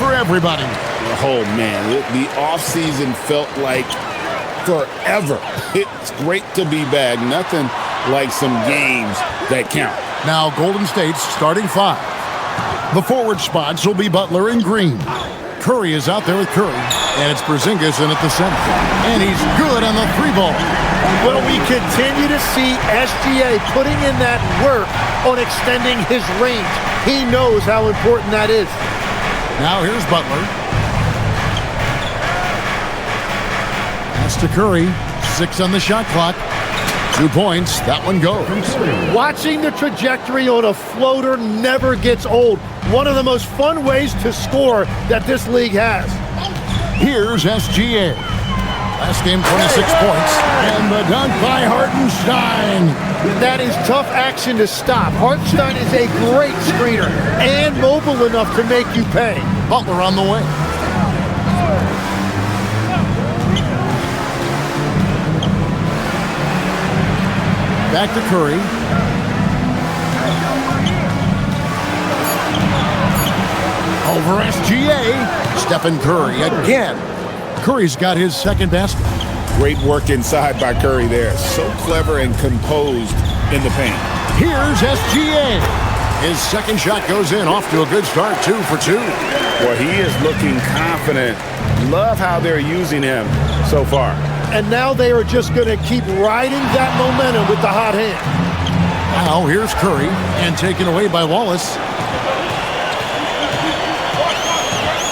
for everybody. Oh, man, the offseason felt like forever. It's great to be back. Nothing like some games that count. Now Golden State's starting five. The forward spots will be Butler and Green. Curry is out there with Curry, and it's Porzingis in at the center. And he's good on the three ball. Well, we continue to see SGA putting in that work on extending his range. He knows how important that is. Now here's Butler. Pass to Curry. 6 on the shot clock. 2 points. That one goes. Watching the trajectory on a floater never gets old. One of the most fun ways to score that this league has. Here's SGA. Last game, 26 points. And the dunk by Hartenstein. That is tough action to stop. Hartenstein is a great screener and mobile enough to make you pay. Butler on the way. Back to Curry. Over SGA. Stephen Curry again. Curry's got his second basket. Great work inside by Curry there. So clever and composed in the paint. Here's SGA. His second shot goes in. Off to a good start. 2 for 2. Well, he is looking confident. Love how they're using him so far. And now they are just going to keep riding that momentum with the hot hand. Now here's Curry, and taken away by Wallace.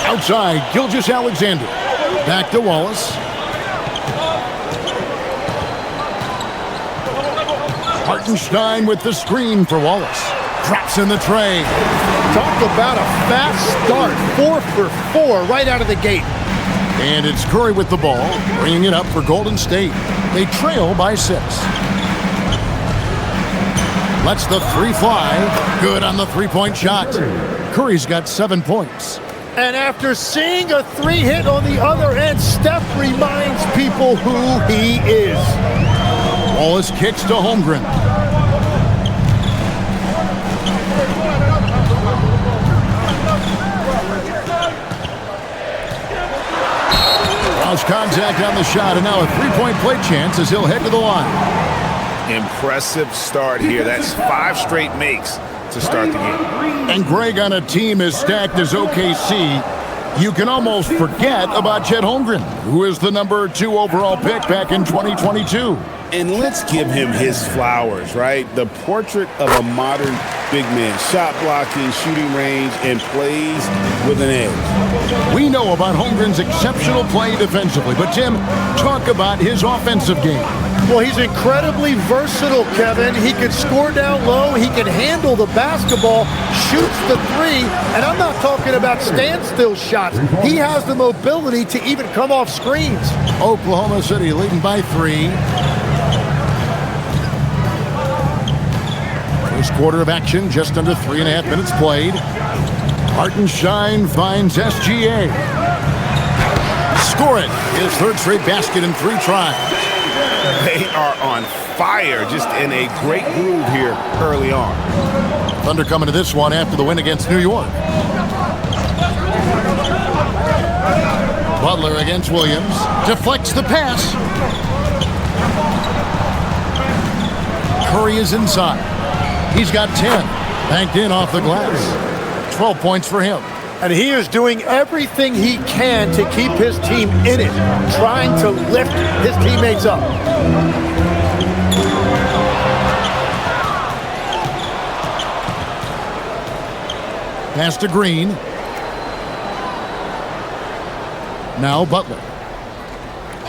Outside, Gilgeous-Alexander. Back to Wallace. Hartenstein with the screen for Wallace. Drops in the tray. Talk about a fast start. 4 for 4 right out of the gate. And it's Curry with the ball, bringing it up for Golden State. They trail by 6. Lets the three fly. Good on the three-point shot. Curry's got 7 points. And after seeing a 3 hit on the other end, Steph reminds people who he is. Wallace kicks to Holmgren. Lost contact on the shot, and now a three-point play chance as he'll head to the line. Impressive start here. That's 5 straight makes to start the game. And Greg, on a team as stacked as OKC, you can almost forget about Chet Holmgren, who is the number 2 overall pick back in 2022. And let's give him his flowers, right? The portrait of a modern big man. Shot blocking, shooting range, and plays with an edge. We know about Holmgren's exceptional play defensively, but Tim, talk about his offensive game. Well, he's incredibly versatile, Kevin. He can score down low. He can handle the basketball, shoots the 3, and I'm not talking about standstill shots. He has the mobility to even come off screens. Oklahoma City leading by 3. First quarter of action, just under 3.5 minutes played. Hartenstein finds SGA. Score it. His 3rd straight basket in 3 tries. They are on fire, just in a great groove here early on. Thunder coming to this one after the win against New York. Butler against Williams. Deflects the pass. Curry is inside. He's got 10. Banked in off the glass. 12 points for him. And he is doing everything he can to keep his team in it, trying to lift his teammates up. Pass to Green. Now Butler.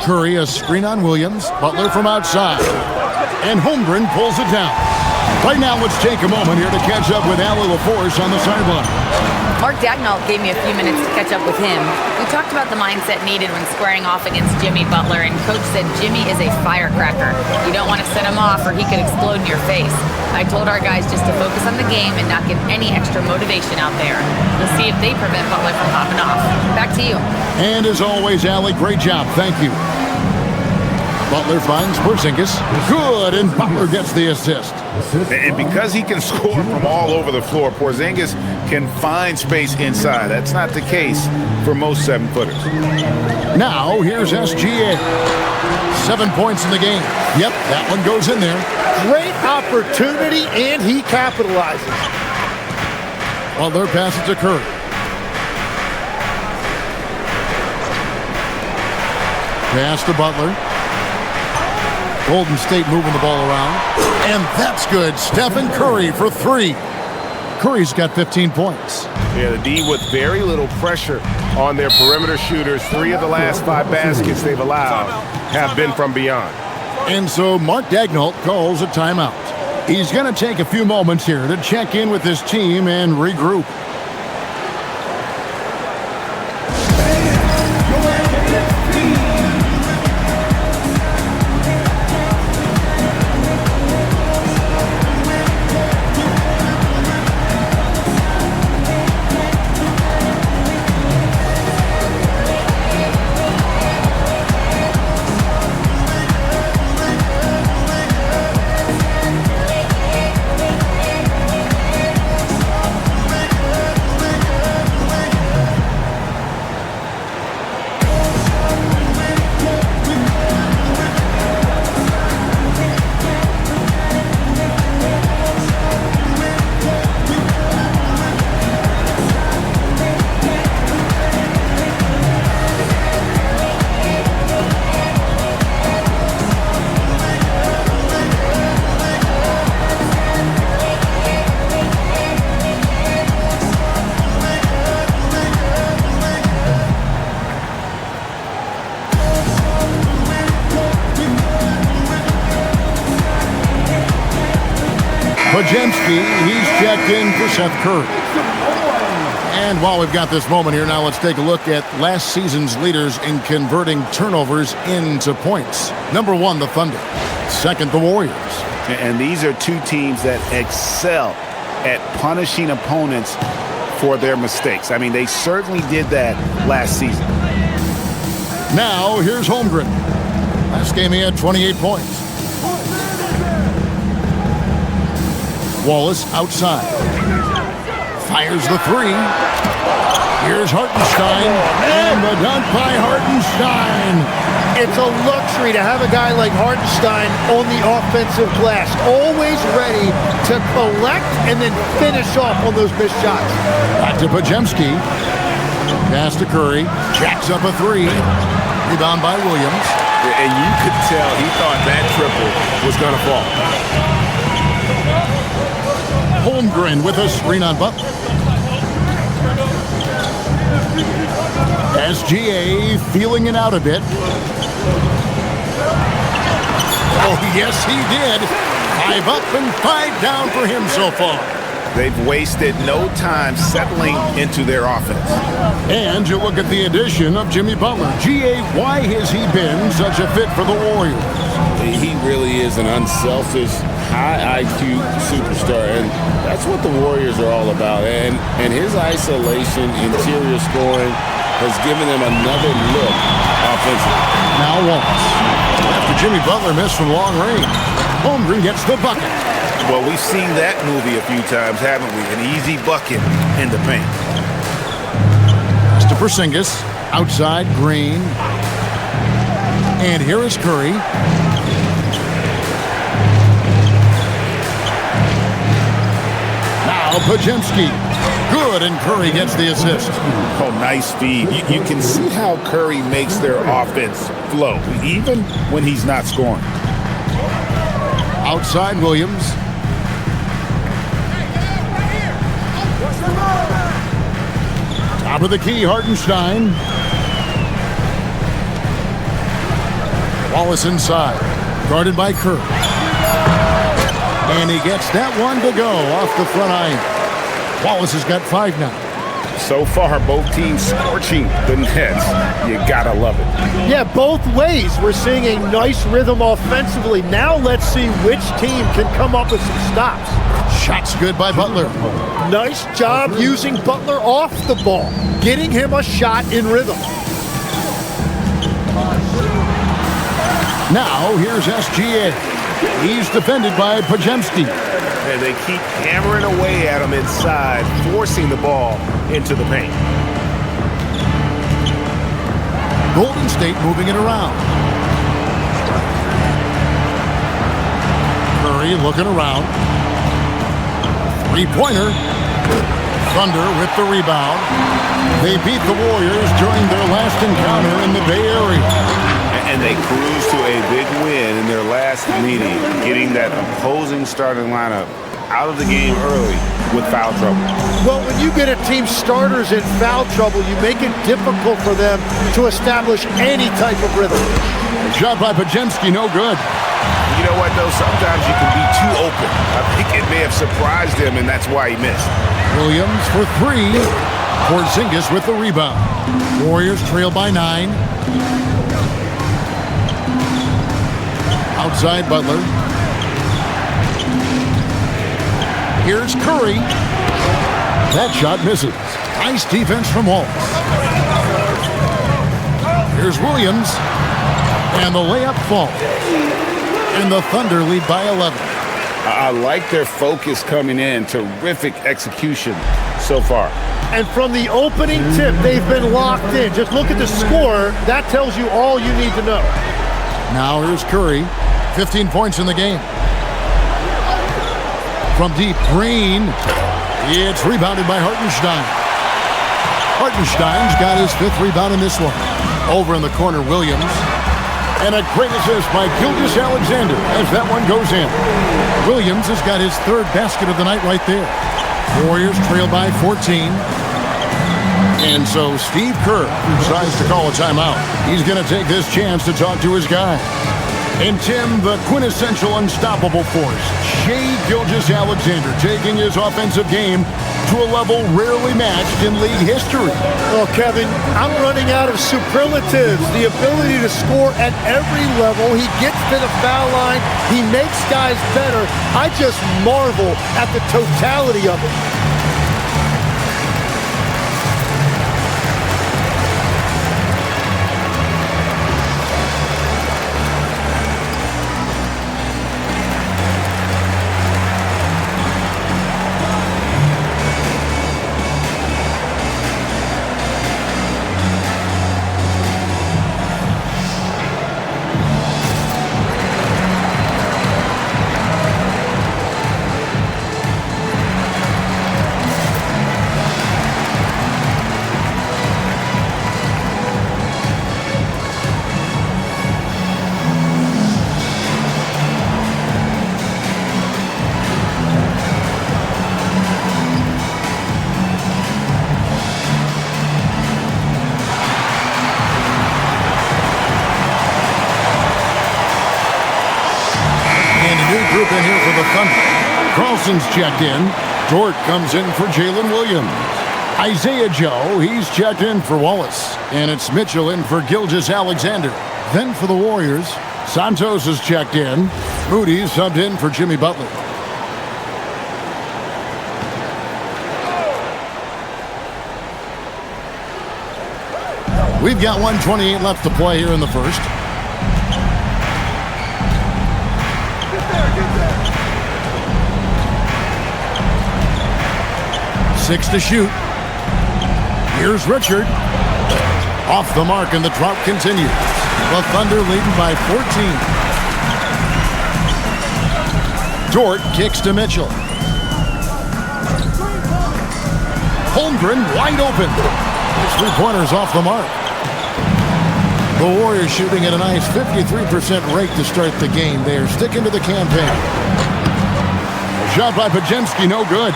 Curry a screen on Williams. Butler from outside. And Holmgren pulls it down. Right now, let's take a moment here to catch up with Allie LaForce on the sideline. Mark Daigneault gave me a few minutes to catch up with him. We talked about the mindset needed when squaring off against Jimmy Butler, and Coach said Jimmy is a firecracker. You don't want to set him off or he could explode in your face. I told our guys just to focus on the game and not give any extra motivation out there. We'll see if they prevent Butler from popping off. Back to you. And as always, Allie, great job. Thank you. Butler finds Porzingis. Good, and Butler gets the assist. And because he can score from all over the floor, Porzingis can find space inside. That's not the case for most 7-footers. Now, here's SGA. 7 points in the game. Yep, that one goes in there. Great opportunity, and he capitalizes. Butler passes to Curry. Pass to Butler. Golden State moving the ball around. And that's good. Stephen Curry for 3. Curry's got 15 points. Yeah, the D with very little pressure on their perimeter shooters. 3 of the last 5 baskets they've allowed have been from beyond. And so Mark Daigneault calls a timeout. He's going to take a few moments here to check in with his team and regroup. Podziemski, he's checked in for Seth Curry. And while we've got this moment here, now let's take a look at last season's leaders in converting turnovers into points. Number 1, the Thunder. Second, the Warriors. And these are 2 teams that excel at punishing opponents for their mistakes. I mean, they certainly did that last season. Now, here's Holmgren. Last game he had 28 points. Wallace outside. Fires the 3. Here's Hartenstein. And the dunk by Hartenstein. It's a luxury to have a guy like Hartenstein on the offensive glass. Always ready to collect and then finish off on those missed shots. Back to Podziemski. Pass to Curry. Jacks up a 3. Rebound by Williams. And you could tell he thought that triple was going to fall. Holmgren with a screen on Butler. SGA feeling it out a bit. Oh, yes, he did. 5 up and 5 down for him so far. They've wasted no time settling into their offense. And you look at the addition of Jimmy Butler. GA, why has he been such a fit for the Warriors? He really is an unselfish, high IQ superstar, and that's what the Warriors are all about. And his isolation, interior scoring has given them another look offensively. Now Wallace. After Jimmy Butler missed from long range, Holmgren gets the bucket. Well, we've seen that movie a few times, haven't we? An easy bucket in the paint. Pass to Porzingis. Outside, Green. And here is Curry. Now Podziemski. Good, and Curry gets the assist. Oh, nice feed. You can see how Curry makes their offense flow, even when he's not scoring. Outside, Williams. Top of the key, Hartenstein. Wallace inside. Guarded by Curry. And he gets that one to go off the front iron. Wallace has got 5 now. So far, both teams scorching the Nets. You gotta love it. Yeah, both ways. We're seeing a nice rhythm offensively. Now let's see which team can come up with some stops. Shots good by Butler. Nice job using Butler off the ball, getting him a shot in rhythm. Now here's SGA. He's defended by Podziemski. And they keep hammering away at him inside, forcing the ball into the paint. Golden State moving it around. Curry looking around. Three-pointer. Thunder with the rebound. They beat the Warriors during their last encounter in the Bay Area. And they cruise to a big win in their last meeting, getting that opposing starting lineup out of the game early with foul trouble. Well, when you get a team's starters in foul trouble, you make it difficult for them to establish any type of rhythm. Shot by Podziemski, no good. You know what, though? Sometimes you can be too open. I think it may have surprised him, and that's why he missed. Williams for three. Porzingis with the rebound. Warriors trail by 9. Outside Butler. Here's Curry. That shot misses. Nice defense from Wallace. Here's Williams. And the layup falls. And the Thunder lead by 11. I like their focus coming in. Terrific execution so far. And from the opening tip, they've been locked in. Just look at the score. That tells you all you need to know. Now here's Curry. 15 points in the game. From deep, Green. It's rebounded by Hartenstein. Hartenstein's got his 5th rebound in this one. Over in the corner, Williams. And a great assist by Gilgeous-Alexander as that one goes in. Williams has got his 3rd basket of the night right there. Warriors trail by 14. And so Steve Kerr decides to call a timeout. He's going to take this chance to talk to his guy. And Tim, the quintessential unstoppable force, Shai Gilgeous-Alexander, taking his offensive game to a level rarely matched in league history. Well, Kevin, I'm running out of superlatives. The ability to score at every level. He gets to the foul line. He makes guys better. I just marvel at the totality of it. Group in here for the Thunder. Carlson's checked in. Dort comes in for Jalen Williams. Isaiah Joe, he's checked in for Wallace. And it's Mitchell in for Gilgeous-Alexander. Then for the Warriors, Santos is checked in. Moody's subbed in for Jimmy Butler. We've got 1:28 left to play here in the first. Six to shoot. Here's Richard. Off the mark, and the drought continues. The Thunder leading by 14. Dort kicks to Mitchell. Holmgren wide open. His 3-pointer's off the mark. The Warriors shooting at a nice 53% rate to start the game. They are sticking to the campaign. A shot by Podziemski, no good.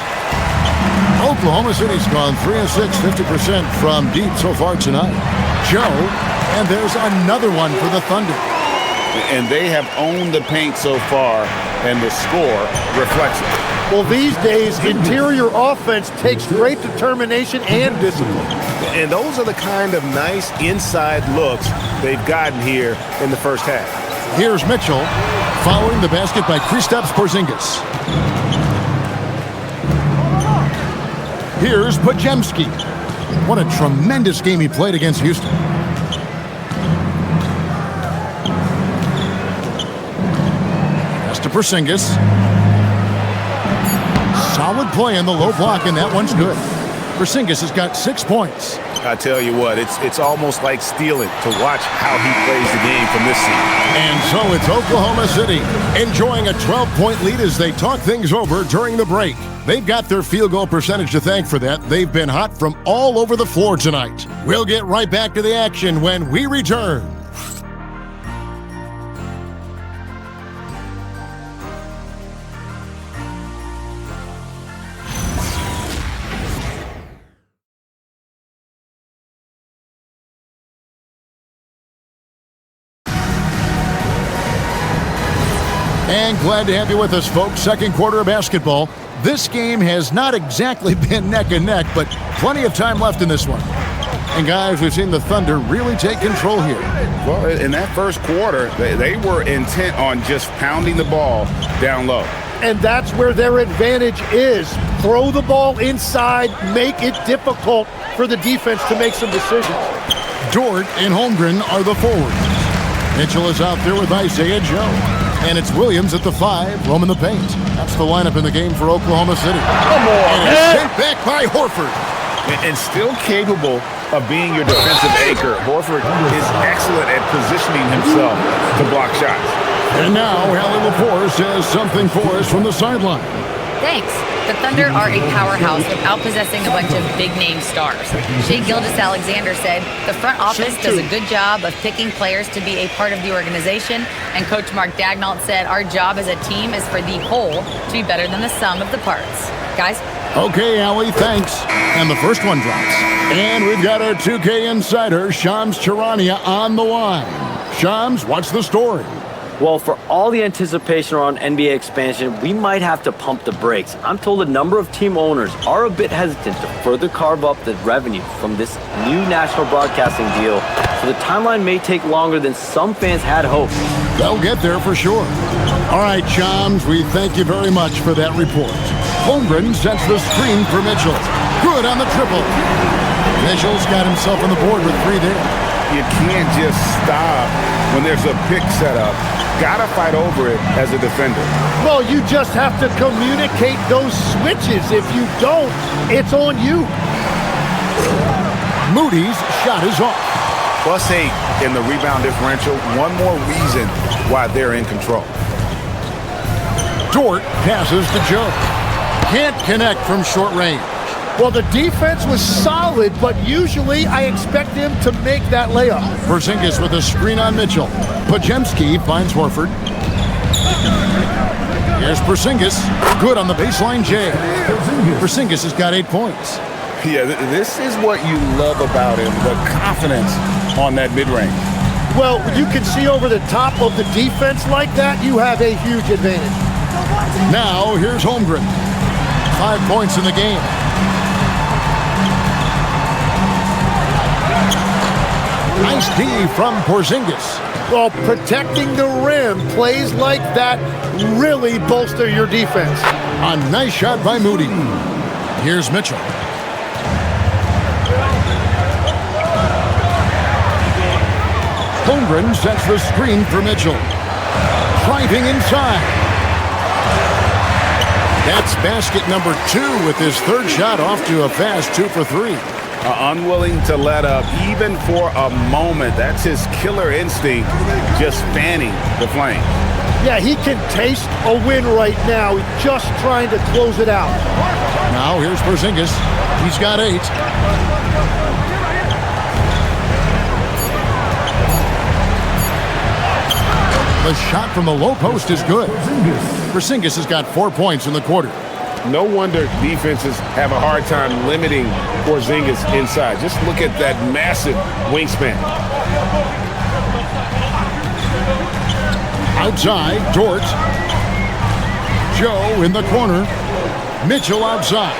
Oklahoma City's gone 3 of 6, 50% from deep so far tonight. Joe, and there's another one for the Thunder. And they have owned the paint so far, and the score reflects it. Well, these days, interior offense takes great determination and discipline. And those are the kind of nice inside looks they've gotten here in the first half. Here's Mitchell, following the basket by Kristaps Porzingis. Here's Podziemski. What a tremendous game he played against Houston. Pass to Porzingis. Solid play in the low block, and that one's good. Porzingis has got 6 points. I tell you what, it's almost like stealing to watch how he plays the game from this seat. And so it's Oklahoma City enjoying a 12-point lead as they talk things over during the break. They've got their field goal percentage to thank for that. They've been hot from all over the floor tonight. We'll get right back to the action when we return. And glad to have you with us, folks. Second quarter of basketball. This game has not exactly been neck and neck, but plenty of time left in this one. And guys, we've seen the Thunder really take control here. Well, in that first quarter, they were intent on just pounding the ball down low. And that's where their advantage is. Throw the ball inside, make it difficult for the defense to make some decisions. Dort and Holmgren are the forwards. Mitchell is out there with Isaiah Joe. And it's Williams at the 5, roaming the paint. That's the lineup in the game for Oklahoma City. Come on, and it's sent back by Horford. And still capable of being your defensive anchor. Horford is excellent at positioning himself to block shots. And now, Allie Lepore says something for us from the sideline. Thanks. The Thunder are a powerhouse without possessing a bunch of big-name stars. Shai Gilgeous-Alexander said, the front office does a good job of picking players to be a part of the organization, and Coach Mark Daigneault said, our job as a team is for the whole to be better than the sum of the parts. Guys? Okay, Allie, thanks. And the first one drops. And we've got our 2K insider, Shams Charania, on the line. Shams, what's the story? Well, for all the anticipation around NBA expansion, we might have to pump the brakes. I'm told a number of team owners are a bit hesitant to further carve up the revenue from this new national broadcasting deal, so the timeline may take longer than some fans had hoped. They'll get there for sure. All right, Shams, we thank you very much for that report. Holmgren sets the screen for Mitchell. Good on the triple. Mitchell's got himself on the board with 3 there. You can't just stop when there's a pick set up. Gotta fight over it as a defender. Well, you just have to communicate those switches. If you don't, it's on you. Moody's shot is off. +8 in the rebound differential. One more reason why they're in control. Dort passes to Joe. Can't connect from short range. Well, the defense was solid, but usually I expect him to make that layup. Porzingis with a screen on Mitchell. Podziemski finds Horford. Here's Porzingis. Good on the baseline J. Porzingis has got 8 points. Yeah, this is what you love about him, the confidence on that mid-range. Well, you can see over the top of the defense like that, you have a huge advantage. Now, here's Holmgren. 5 points in the game. Nice D from Porzingis. Well, protecting the rim, plays like that really bolster your defense. A nice shot by Moody. Here's Mitchell. Holmgren sets the screen for Mitchell. Driving inside. That's basket number 2 with his third shot off to a fast 2 for 3. Unwilling to let up even for a moment. That's his killer instinct, just fanning the flame. Yeah, he can taste a win right now, just trying to close it out. Now here's Porzingis. He's got 8. The shot from the low post is good. Porzingis has got 4 points in the quarter. No wonder defenses have a hard time limiting Porzingis inside. Just look at that massive wingspan. Outside, Dort. Joe in the corner. Mitchell outside.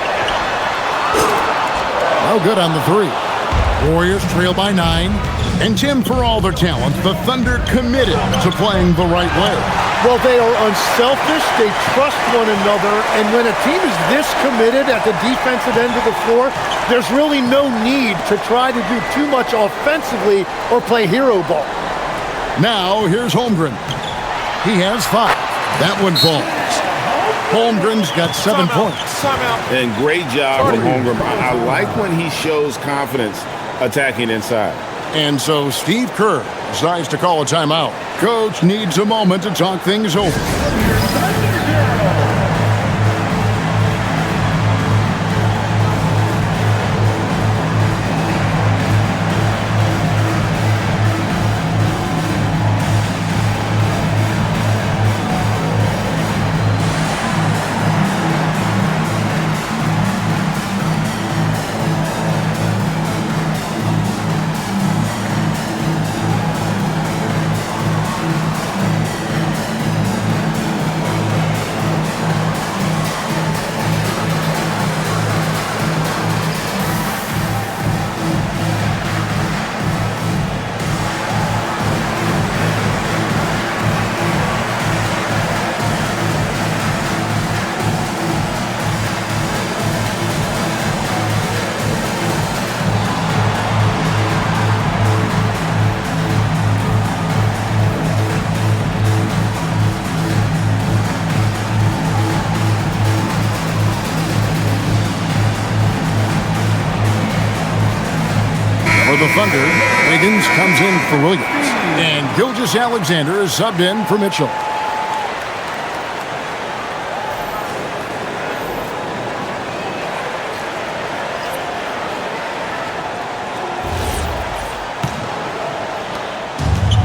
No good on the 3. Warriors trail by 9. And Tim, for all their talent, the Thunder committed to playing the right way. Well, they are unselfish, they trust one another, and when a team is this committed at the defensive end of the floor, there's really no need to try to do too much offensively or play hero ball. Now, here's Holmgren. He has 5. That one falls. Holmgren's got 7 points. And great job from Holmgren. I like when he shows confidence attacking inside. And so Steve Kerr decides to call a timeout. Coach needs a moment to talk things over. For the Thunder, Wiggins comes in for Williams. And Gilgeous-Alexander is subbed in for Mitchell.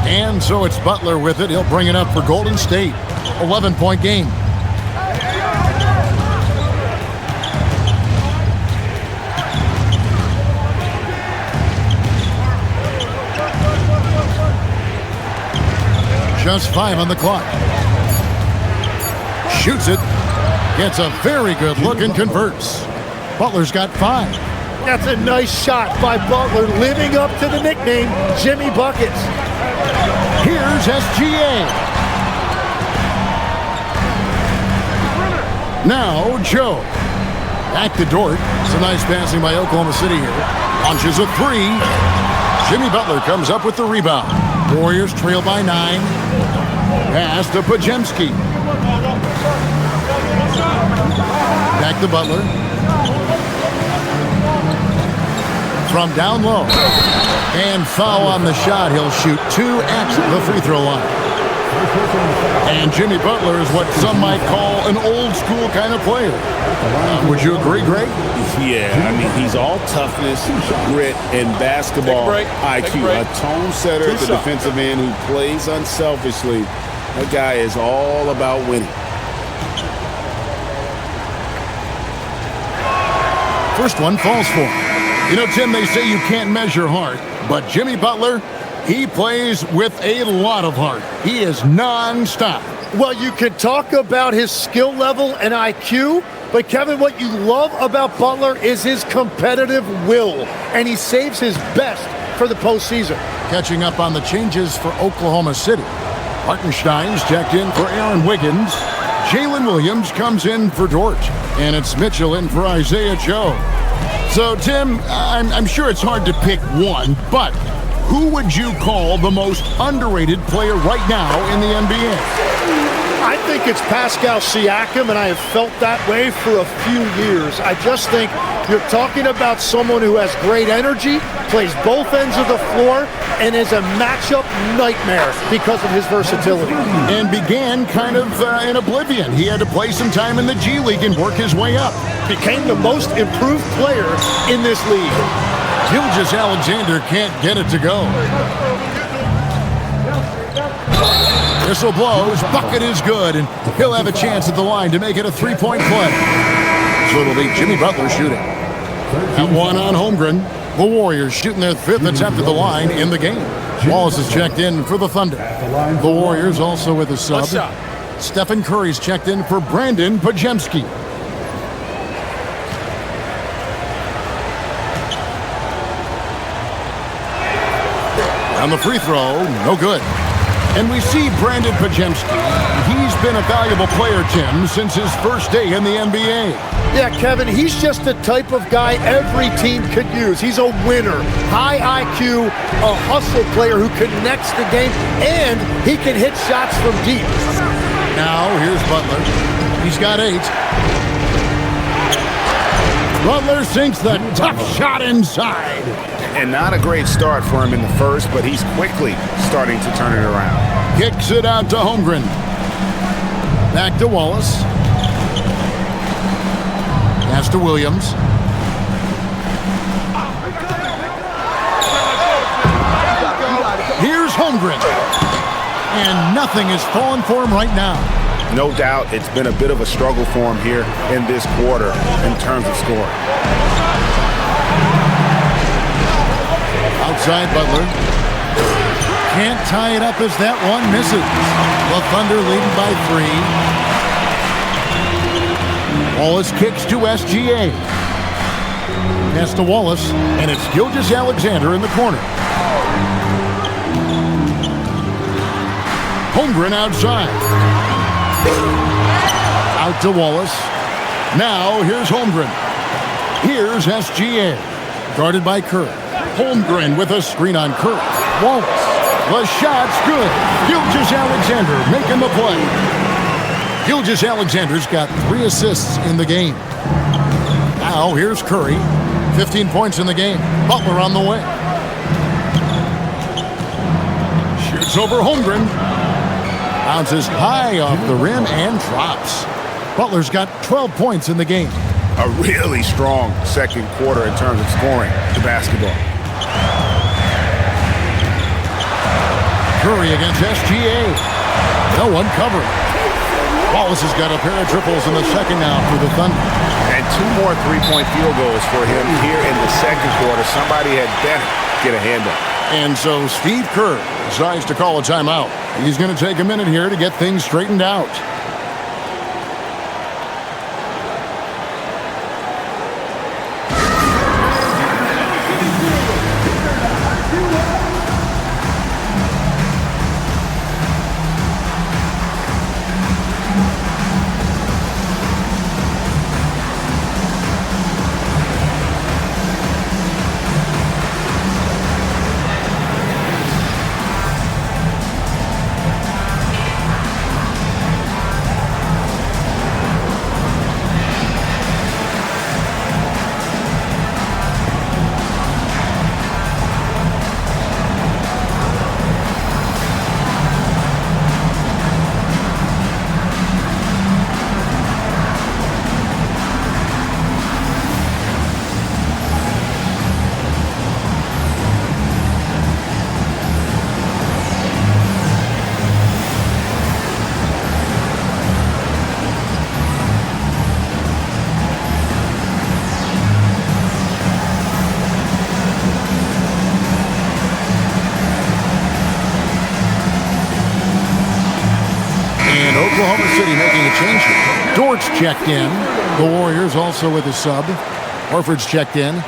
And so it's Butler with it. He'll bring it up for Golden State. 11-point game. Just 5 on the clock. Shoots it. Gets a very good look and converts. Butler's got 5. That's a nice shot by Butler, living up to the nickname, Jimmy Buckets. Here's SGA. Now Joe. Back to Dort. It's a nice passing by Oklahoma City here. Launches a 3. Jimmy Butler comes up with the rebound. Warriors trail by 9. Pass to Podziemski. Back to Butler. From down low. And foul on the shot. He'll shoot 2 at the free throw line. And Jimmy Butler is what some might call an old school kind of player. Would you agree, Greg? Yeah, I mean, he's all toughness, grit, and basketball IQ. A tone setter at the defensive end who plays unselfishly. That guy is all about winning. First one falls for him. You know, Tim, they say you can't measure heart, but Jimmy Butler, he plays with a lot of heart. He is non-stop. Well, you can talk about his skill level and IQ, but Kevin, what you love about Butler is his competitive will, and he saves his best for the postseason. Catching up on the changes for Oklahoma City. Hartenstein's checked in for Aaron Wiggins. Jalen Williams comes in for Dort. And it's Mitchell in for Isaiah Joe. So, Tim, I'm sure it's hard to pick one, but who would you call the most underrated player right now in the NBA? I think it's Pascal Siakam, and I have felt that way for a few years. I just think you're talking about someone who has great energy, plays both ends of the floor, and is a matchup nightmare because of his versatility. And began kind of in oblivion. He had to play some time in the G League and work his way up. Became the most improved player in this league. Gilgeous-Alexander can't get it to go. Whistle blows, bucket is good, and he'll have a chance at the line to make it a 3-point play. So it'll be Jimmy Butler shooting. At 1 on Holmgren. The Warriors shooting their 5th attempt at the line in the game. Wallace is checked in for the Thunder. The Warriors also with a sub. Stephen Curry's checked in for Brandon Podziemski. On the free throw, no good. And we see Brandon Podziemski. He's been a valuable player, Tim, since his first day in the NBA. Yeah, Kevin, he's just the type of guy every team could use. He's a winner, high IQ, a hustle player who connects the game, and he can hit shots from deep. Now here's Butler. He's got 8. Butler sinks the tough shot inside. And not a great start for him in the first, but he's quickly starting to turn it around. Kicks it out to Holmgren. Back to Wallace. Pass to Williams. Here's Holmgren. And nothing is falling for him right now. No doubt it's been a bit of a struggle for him here in this quarter in terms of scoring. Outside Butler. Can't tie it up as that one misses. The Thunder leading by 3. Wallace kicks to SGA. Pass to Wallace, and it's Gilgeous-Alexander in the corner. Holmgren outside. Out to Wallace. Now here's Holmgren. Here's SGA. Guarded by Curry. Holmgren with a screen on Curry. Wallace. The shot's good. Gilgeous-Alexander making the play. Gilgeous-Alexander's got 3 assists in the game. Now here's Curry. 15 points in the game. Butler on the way. Shoots over Holmgren. Bounces high off the rim and drops. Butler's got 12 points in the game. A really strong second quarter in terms of scoring the basketball. Curry against SGA. No one covering. Wallace has got a pair of triples in the second now for the Thunder. And 2 more three-point field goals for him here in the second quarter. Somebody had better get a hand up. And so Steve Kerr decides to call a timeout. He's going to take a minute here to get things straightened out. Oklahoma City making a change. Dort's checked in. The Warriors also with a sub. Horford's checked in.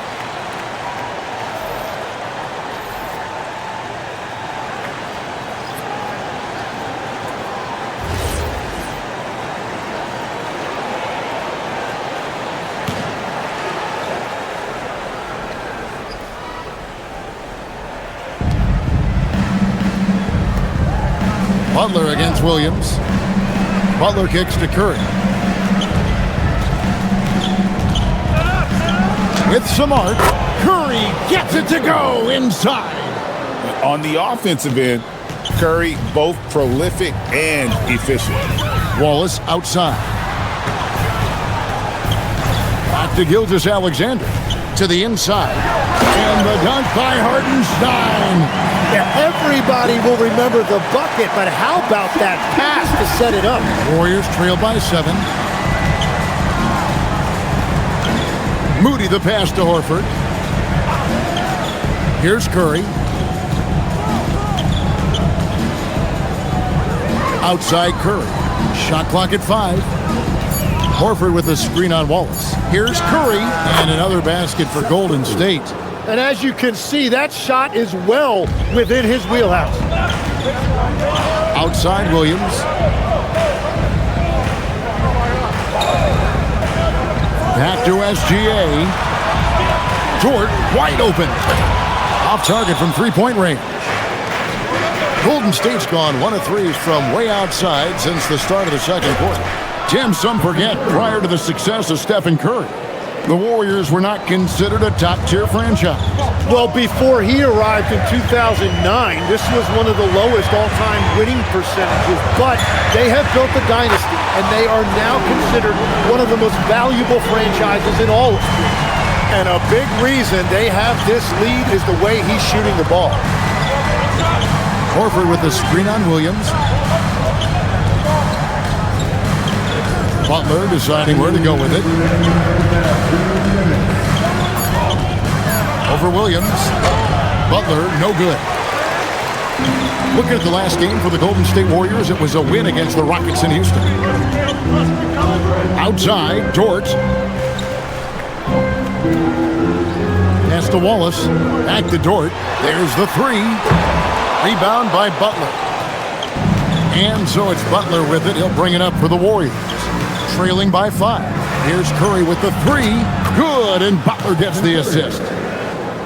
Butler against Williams. Butler kicks to Curry. With some art, Curry gets it to go inside. On the offensive end, Curry both prolific and efficient. Wallace outside. Back to Gilgeous-Alexander. To the inside. And the dunk by Hartenstein. Yeah, everybody will remember the bucket, but how about that pass to set it up? Warriors trail by 7. Moody the pass to Horford. Here's Curry. Outside Curry. Shot clock at 5. Horford with a screen on Wallace. Here's Curry and another basket for Golden State. And as you can see, that shot is well within his wheelhouse. Outside Williams. Back to SGA. Dort wide open. Off target from 3-point range. Golden State's gone 1 of 3 from way outside since the start of the second quarter. Tim, some forget, prior to the success of Stephen Curry, the Warriors were not considered a top-tier franchise. Well, before he arrived in 2009, this was one of the lowest all-time winning percentages, but they have built a dynasty, and they are now considered one of the most valuable franchises in all of sports. And a big reason they have this lead is the way he's shooting the ball. Horford with the screen on Williams. Butler deciding where to go with it. Over Williams. Butler, no good. Looking at the last game for the Golden State Warriors, it was a win against the Rockets in Houston. Outside, Dort. Pass to Wallace. Back to Dort. There's the three. Rebound by Butler. And so it's Butler with it. He'll bring it up for the Warriors. Trailing by 5. Here's Curry with the three. Good, and Butler gets the assist.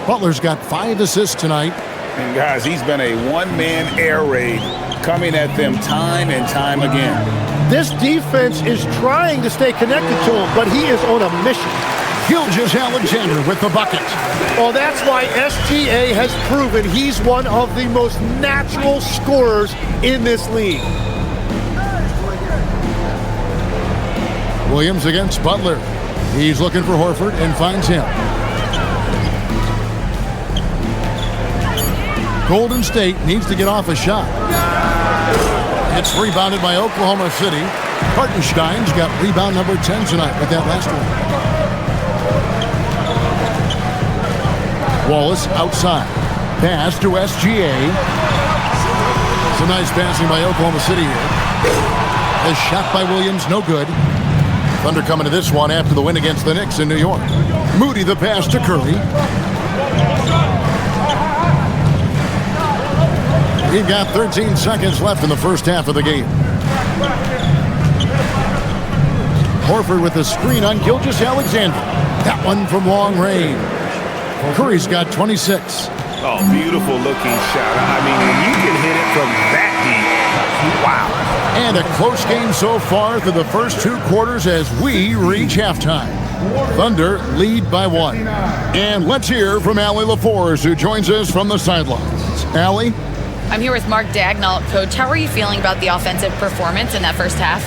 Butler's got 5 assists tonight. And guys, he's been a one-man air raid coming at them time and time again. This defense is trying to stay connected to him, but he is on a mission. Gilgeous-Alexander with the bucket. Well, that's why SGA has proven he's one of the most natural scorers in this league. Williams against Butler. He's looking for Horford and finds him. Golden State needs to get off a shot. It's rebounded by Oklahoma City. Hartenstein's got rebound number 10 tonight with that last one. Wallace outside. Pass to SGA. Some nice passing by Oklahoma City here. A shot by Williams, no good. Thunder coming to this one after the win against the Knicks in New York. Moody the pass to Curry. We've got 13 seconds left in the first half of the game. Horford with the screen on Gilgeous-Alexander. That one from long range. Curry's got 26. Oh, beautiful looking shot. I mean, when you can hit it from that deep, wow. And a close game so far through the first 2 quarters as we reach halftime. Thunder lead by 1. And let's hear from Allie LaForce, who joins us from the sidelines. Allie? I'm here with Mark Daigneault. Coach, how are you feeling about the offensive performance in that first half?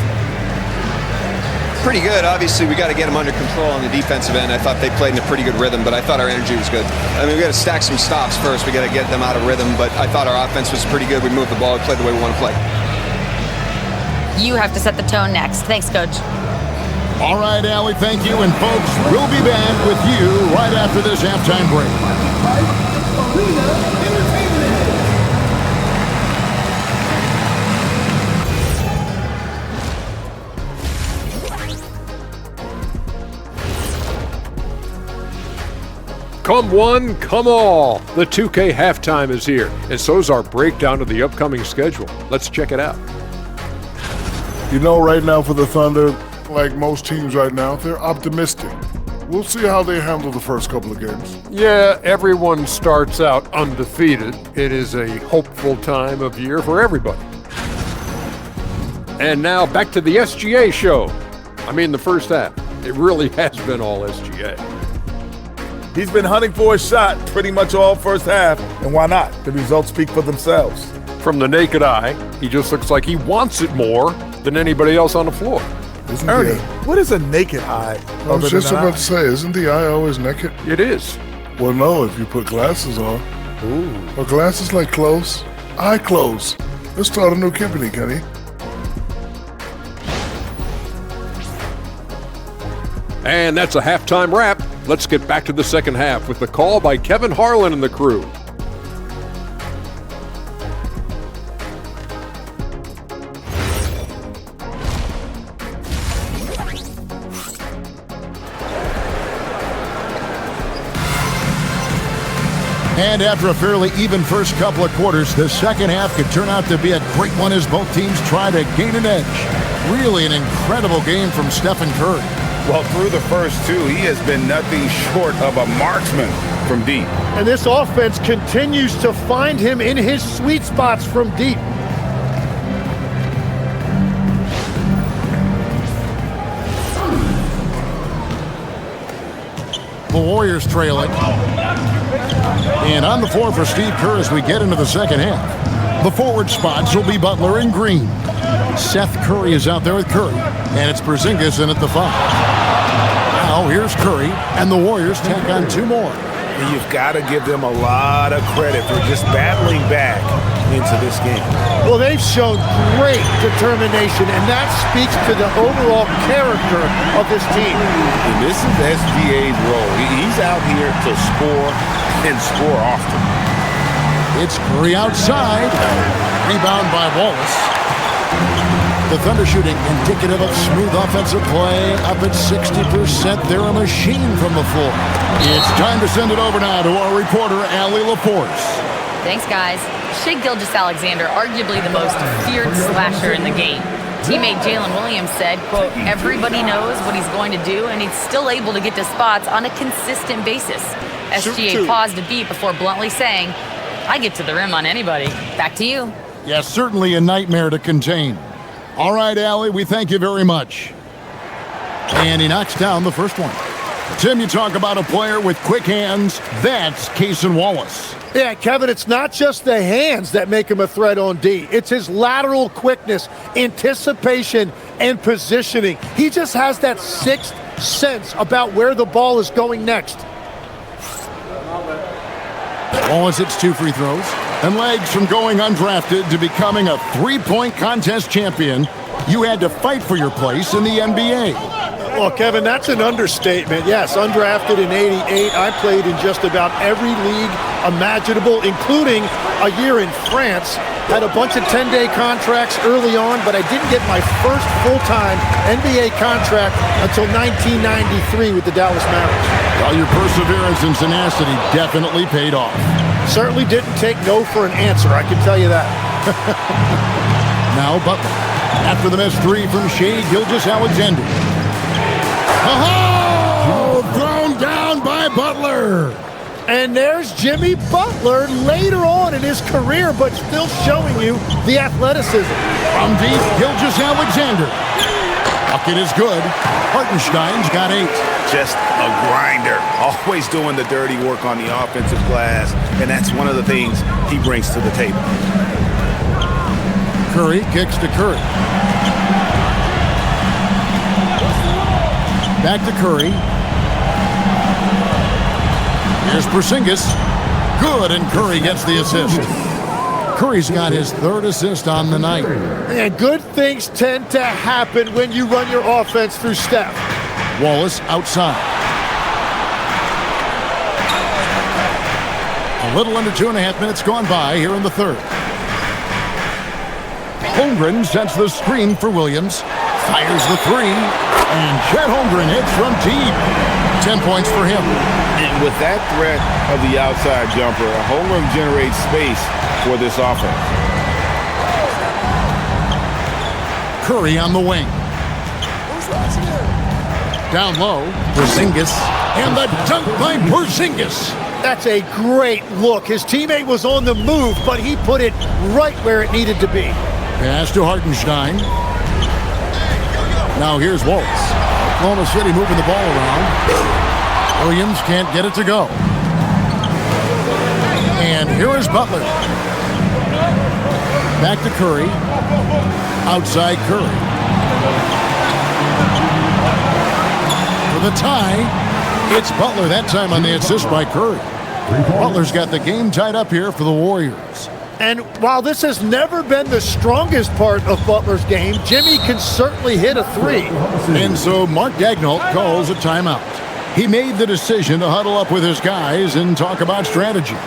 Pretty good. Obviously, we got to get them under control on the defensive end. I thought they played in a pretty good rhythm, but I thought our energy was good. I mean, we got to stack some stops first. We got to get them out of rhythm, but I thought our offense was pretty good. We moved the ball. We played the way we want to play. You have to set the tone next. Thanks, Coach. All right, Allie, thank you. And folks, we'll be back with you right after this halftime break. Come one, come all. The 2K halftime is here, and so is our breakdown of the upcoming schedule. Let's check it out. You know, right now for the Thunder, like most teams right now, they're optimistic. We'll see how they handle the first couple of games. Yeah, everyone starts out undefeated. It is a hopeful time of year for everybody. And now back to the SGA show. I mean, the first half. It really has been all SGA. He's been hunting for a shot pretty much all first half, and why not? The results speak for themselves. From the naked eye, he just looks like he wants it more than anybody else on the floor. Ernie, what is a naked eye? I was just about to say, isn't the eye always naked? It is. Well, no, if you put glasses on. Ooh. Are glasses like clothes? Eye clothes. Let's start a new company, Kenny. And that's a halftime wrap. Let's get back to the second half with the call by Kevin Harlan and the crew. And after a fairly even first couple of quarters, the second half could turn out to be a great one as both teams try to gain an edge. Really an incredible game from Stephen Curry. Well, through the first 2, he has been nothing short of a marksman. from deep. And this offense continues to find him in his sweet spots from deep. The Warriors trail it. And on the floor for Steve Kerr as we get into the second half. The forward spots will be Butler and Green. Seth Curry is out there with Curry. And it's Porzingis in at the 5. Now here's Curry, and the Warriors tack on 2 more. And you've got to give them a lot of credit for just battling back into this game. Well, they've shown great determination, and that speaks to the overall character of this team. And this is SGA's role. He's out here to score and score often. It's Curry outside. Rebound by Wallace. The Thunder shooting indicative of smooth offensive play, up at 60%. They're a machine from the floor. It's time to send it over now to our reporter, Allie LaForce. Thanks, guys. Shai Gilgeous-Alexander, arguably the most feared slasher in the game. Teammate Jalen Williams said, quote, everybody knows what he's going to do, and he's still able to get to spots on a consistent basis. SGA paused a beat before bluntly saying, I get to the rim on anybody. Back to you. Yes, certainly a nightmare to contain. All right, Allie, we thank you very much. And he knocks down the first one. Tim, you talk about a player with quick hands. That's Cason Wallace. Yeah, Kevin, it's not just the hands that make him a threat on D. It's his lateral quickness, anticipation, and positioning. He just has that sixth sense about where the ball is going next. Wallace hits 2 free throws. And legs from going undrafted to becoming a 3-point contest champion, you had to fight for your place in the NBA. Well, Kevin, that's an understatement. Yes, undrafted in '88. I played in just about every league imaginable, including a year in France. Had a bunch of 10-day contracts early on, but I didn't get my first full-time NBA contract until 1993 with the Dallas Mavericks. Well, your perseverance and tenacity definitely paid off. Certainly didn't take no for an answer, I can tell you that. Now Butler. After the missed 3 from Shai Gilgeous-Alexander. Oh! Thrown down by Butler. And there's Jimmy Butler later on in his career, but still showing you the athleticism. From deep, Gilgeous-Alexander. Bucket is good. Hartenstein's got 8. Just a grinder, always doing the dirty work on the offensive glass, and that's one of the things he brings to the table. Curry kicks to Curry. Back to Curry. Here's Porzingis. Good, and Curry gets the assist. Curry's got his 3rd assist on the night. And good things tend to happen when you run your offense through Steph. Wallace outside. A little under 2.5 minutes gone by here in the 3rd. Holmgren sets the screen for Williams. Fires the 3. And Chet Holmgren hits from deep. 10 points for him. And with that threat of the outside jumper, Holmgren generates space for this offense. Curry on the wing. Down low, Porzingis. And the dunk by Porzingis. That's a great look. His teammate was on the move, but he put it right where it needed to be. Pass to Hartenstein. Now here's Wallace. Oklahoma City moving the ball around. Williams can't get it to go. And here is Butler. Back to Curry. Outside Curry. For the tie, it's Butler that time on the assist by Curry. Butler's got the game tied up here for the Warriors. And while this has never been the strongest part of Butler's game, Jimmy can certainly hit a 3. And so Mark Daigneault calls a timeout. He made the decision to huddle up with his guys and talk about strategy.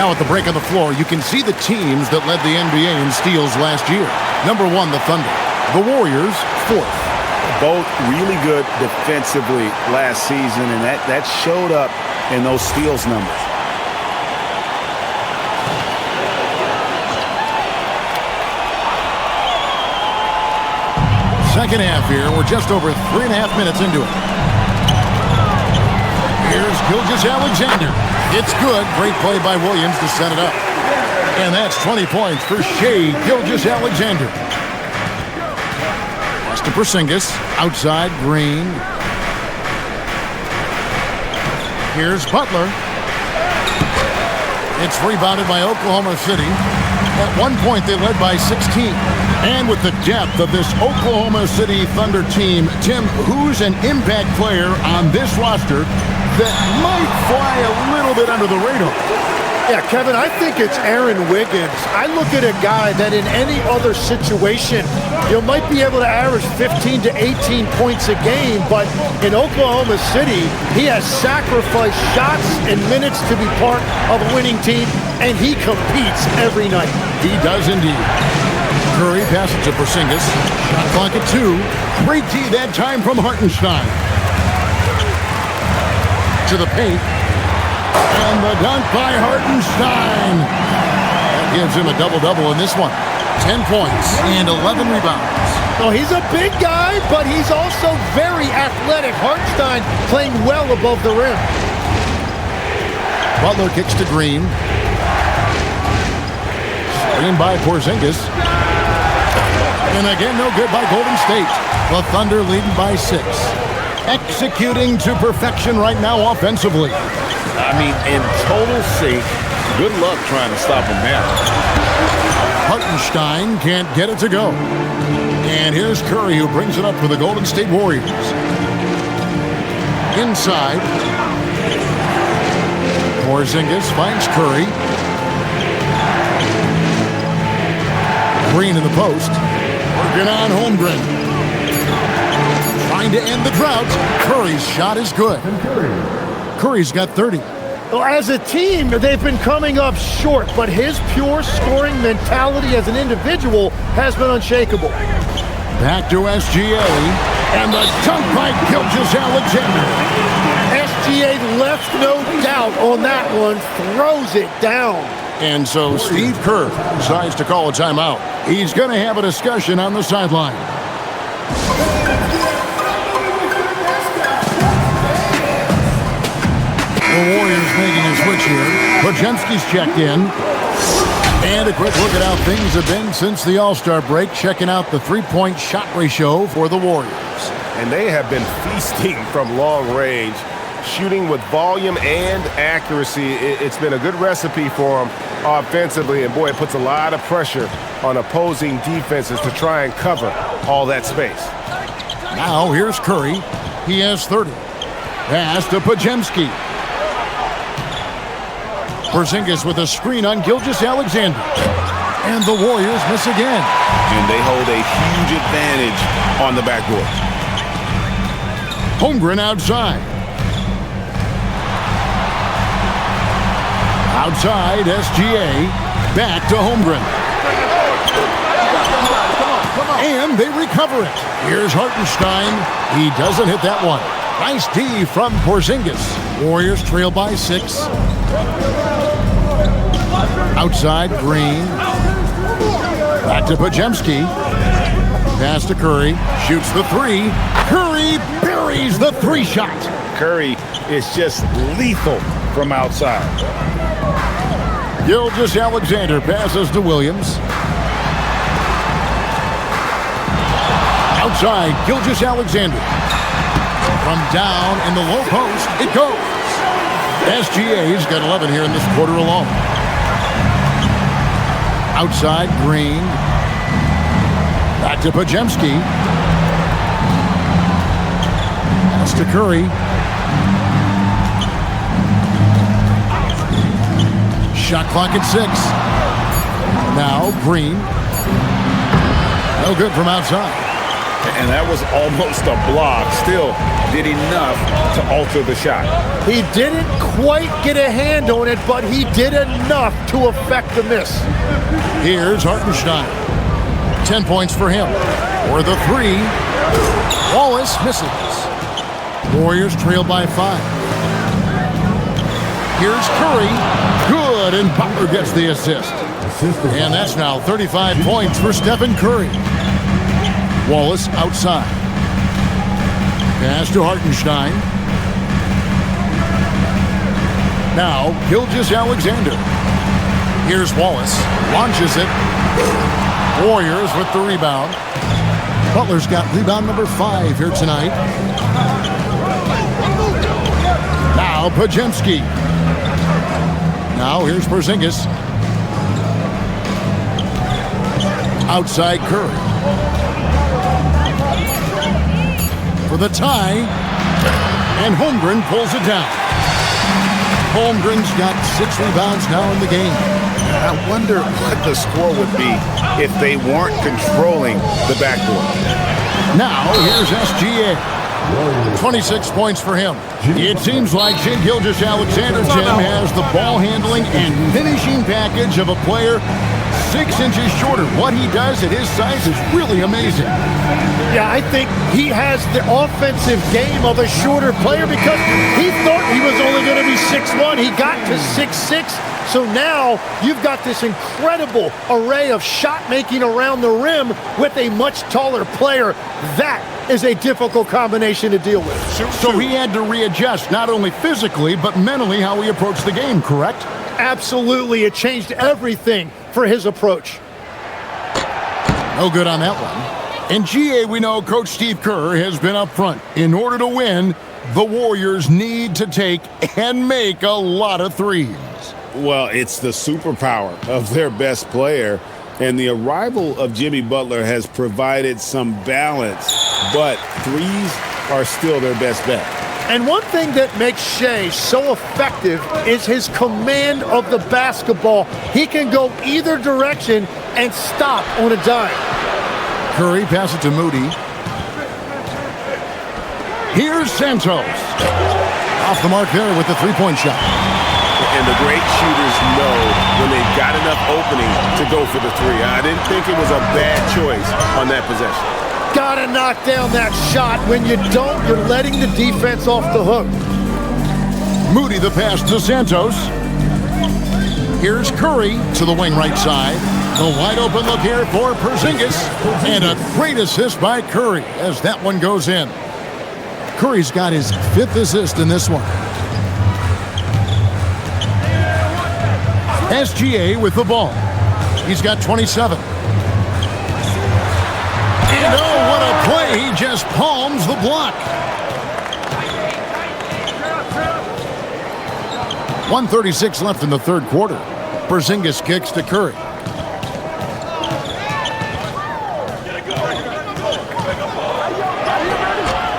Now at the break on the floor, you can see the teams that led the NBA in steals last year. Number 1, the Thunder. The Warriors, 4th. Both really good defensively last season, and that showed up in those steals numbers. Second half here. We're just over 3.5 minutes into it. Here's Gilgeous-Alexander. It's good. Great play by Williams to set it up. And that's 20 points for Shai Gilgeous-Alexander. Pass to Porzingis. Outside, Green. Here's Butler. It's rebounded by Oklahoma City. At one point, they led by 16. And with the depth of this Oklahoma City Thunder team, Tim, who's an impact player on this roster that might fly a little bit under the radar? Yeah, Kevin, I think it's Aaron Wiggins. I look at a guy that in any other situation, you might be able to average 15 to 18 points a game, but in Oklahoma City, he has sacrificed shots and minutes to be part of a winning team, and he competes every night. He does indeed. Curry passes to Porzingis. Shot clock at 2. Great D that time from Hartenstein. To the paint. And the dunk by Hartenstein. That gives him a double-double in this one. 10 points and 11 rebounds. Well, he's a big guy, but he's also very athletic. Hartenstein playing well above the rim. Butler kicks to Green. Screen by Porzingis. And again, no good by Golden State. The Thunder leading by 6. Executing to perfection right now offensively. I mean, in total sync. Good luck trying to stop him now. Hartenstein can't get it to go. And here's Curry, who brings it up for the Golden State Warriors. Inside. Porzingis finds Curry. Green in the post. Working on Holmgren. Trying to end the drought. Curry's shot is good. Curry's got 30. Well, as a team, they've been coming up short, but his pure scoring mentality as an individual has been unshakable. Back to SGA. And the dunk by Gilgeous-Alexander. SGA left no doubt on that one. Throws it down. And so Steve Kerr decides to call a timeout. He's going to have a discussion on the sideline. The Warriors making a switch here. Podziemski's checked in. And a quick look at how things have been since the All-Star break. Checking out the three-point shot ratio for the Warriors. And they have been feasting from long range. Shooting with volume and accuracy. It's been a good recipe for them offensively, and boy, it puts a lot of pressure on opposing defenses to try and cover all that space. Now here's Curry. He has 30. Pass to Podziemski. Porzingis with a screen on Gilgeous-Alexander. And the Warriors miss again. And they hold a huge advantage on the backboard. Holmgren outside. Outside, SGA. Back to Holmgren. And they recover it. Here's Hartenstein. He doesn't hit that one. Nice D from Porzingis. Warriors trail by 6. Outside, Green. Back to Podziemski. Pass to Curry. Shoots the 3. Curry buries the 3 shot. Curry is just lethal from outside. Gilgeous-Alexander passes to Williams. Outside, Gilgeous-Alexander. From down in the low post, it goes. SGA's got 11 here in this quarter alone. Outside, Green. Back to Podziemski. Pass to Curry. Shot clock at 6. Now Green. No good from outside. And that was almost a block. Still did enough to alter the shot. He didn't quite get a hand on it, but he did enough to affect the miss. Here's Hartenstein. 10 points for him. For the three, Wallace misses. Warriors trail by 5. Here's Curry. Good, and Butler gets the assist. And that's now 35 points for Stephen Curry. Wallace outside. Pass to Hartenstein. Now, Gilgeous-Alexander. Here's Wallace. Launches it. Warriors with the rebound. Butler's got rebound number 5 here tonight. Now, Podziemski. Now, here's Porzingis. Outside Curry. For the tie. And Holmgren pulls it down. Holmgren's got 6 rebounds now in the game. I wonder what the score would be if they weren't controlling the backboard. Now, here's SGA. 26 points for him. It seems like Shai Gilgeous-Alexander, Jim, has the ball handling and finishing package of a player 6 inches shorter. What he does at his size is really amazing. Yeah, I think he has the offensive game of a shorter player because he thought he was only going to be 6'1". He got to 6'6". So now you've got this incredible array of shot making around the rim with a much taller player. That is a difficult combination to deal with. So he had to readjust not only physically but mentally how he approached the game, correct? Absolutely. It changed everything for his approach. No good on that one. In GA, we know Coach Steve Kerr has been up front. In order to win, the Warriors need to take and make a lot of threes. Well, it's the superpower of their best player, and the arrival of Jimmy Butler has provided some balance, but threes are still their best bet. And one thing that makes Shai so effective is his command of the basketball. He can go either direction and stop on a dime. Curry passes it to Moody. Here's Santos. Off the mark there with the three-point shot. And the great shooters know when they've got enough opening to go for the three. I didn't think it was a bad choice on that possession. Gotta knock down that shot. When you don't, you're letting the defense off the hook. Moody the pass to Santos. Here's Curry to the wing right side. The wide open look here for Porzingis. And a great assist by Curry as that one goes in. Curry's got his 5th assist in this one. SGA with the ball. He's got 27. And oh, what a play. He just palms the block. 1:36 left in the third quarter. Porzingis kicks to Curry.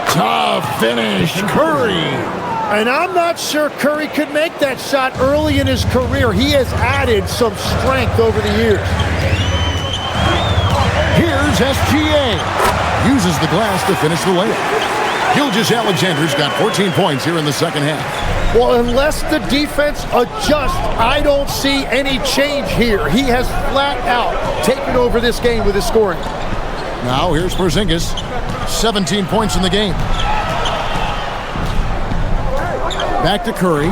Tough finish, Curry. And I'm not sure Curry could make that shot early in his career. He has added some strength over the years. Here's SGA. Uses the glass to finish the layup. Gilgeous-Alexander's got 14 points here in the second half. Well, unless the defense adjusts, I don't see any change here. He has flat out taken over this game with his scoring. Now here's Porzingis. 17 points in the game. Back to Curry.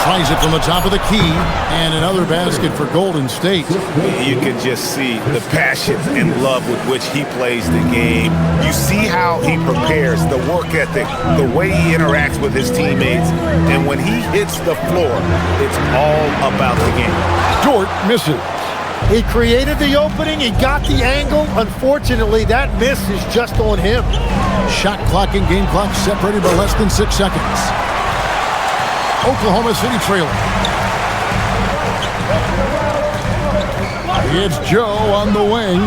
Tries it from the top of the key. And another basket for Golden State. You can just see the passion and love with which he plays the game. You see how he prepares, the work ethic, the way he interacts with his teammates. And when he hits the floor, it's all about the game. Dort misses. He created the opening. He got the angle. Unfortunately, that miss is just on him. Shot clock and game clock separated by less than 6 seconds. Oklahoma City trailing. It's Joe on the wing.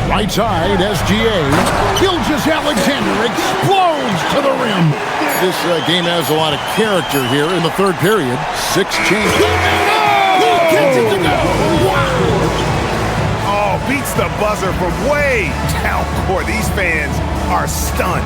Right side, SGA. Gilgeous-Alexander explodes to the rim. This game has a lot of character here in the third period. 6 changes. Gets it to go. Wow. Oh, beats the buzzer from way down court. These fans are stunned.